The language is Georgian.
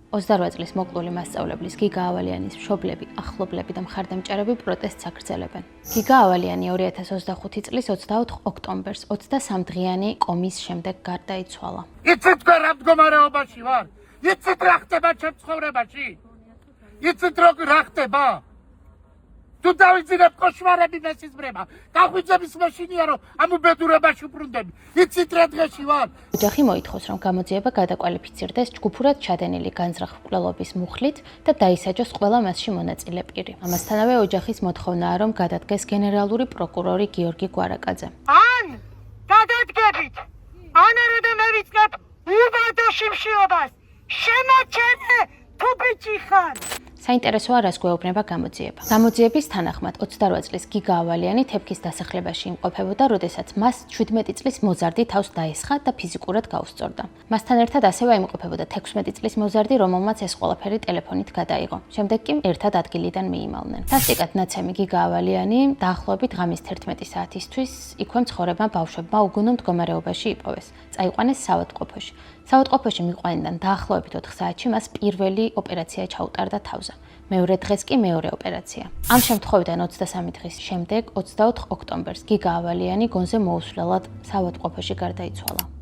28 წლის მოკლული მასწავლებლის გიგა ავალიანის მშობლები, ახლობლები და მხარდამჭერები პროტესტს აგრძელებენ. გიგა ავალიანი 2025 წლის 24 ოქტომბერს 23 დღიანი კომის შემდეგ გარდაიცვალა. იცით რა მდგომარეობაში ვარ? იცით რა ხდება ჩემ ცხოვრებაში? იცით რა ხდება? თუ დავიძინებ კოშმარები მესიზმრება, გაღვიძების მაშინია რომ ამ უბედურებაში უბრუნდები. იცით რა დღეში ვარ? ოჯახი მოითხოვს, რომ გამოძიება გადაკვალიფიცირდეს ჯგუფურად ჩადენილი განზრახ მკვლელობის მუხლით და დაისაჯოს ყველა მასში მონაწილე პირი. ამასთანავე ოჯახის მოთხოვნაა, რომ გადადგეს გენერალური პროკურორი გიორგი გვარაკაძე. ან გადადგებით, ან არა მე ვიწყებ უბადოში მშიობას. შემოჩენე თუ ბიჭი ხარ. საინტერესოა, რას გვეუბნება გამოძიება. გამოძიების თანახმად 28 წლის გიგა ავალიანი თებქის დასახლებაში იმყოფებოდა, როდესაც მას 17 წლის მოზარდი თავს დაესხა და ფიზიკურად გაუსწორდა. მასთან ერთად ასევე იმყოფებოდა 16 წლის მოზარდი, რომელმაც ეს ყველაფერი ტელეფონით გადაიღო. შემდეგ კი ერთად ადგილიდან მიიმალნენ. სასტიკად ნაცემი გიგა ავალიანი დაახლოებით ღამის 11 საათისთვის იქვე მცხოვრებმა ბავშვებმა უგუნო მდგომარეობაში იპოვეს. წაიყვანეს საავადმყოფოში. საავადმყოფოში მიყვანიდან დაახლოებით 4 საათში მას პირველი ოპერაცია ჩაუტარდა თავზე. მეორე დღეს კი მეორე ოპერაცია. ამ შემთხვევიდან 23 დღის შემდეგ 24 ოქტომბერს გიგა ავალიანი გონზე მოუსვლელად საავადმყოფოში გარდაიცვალა.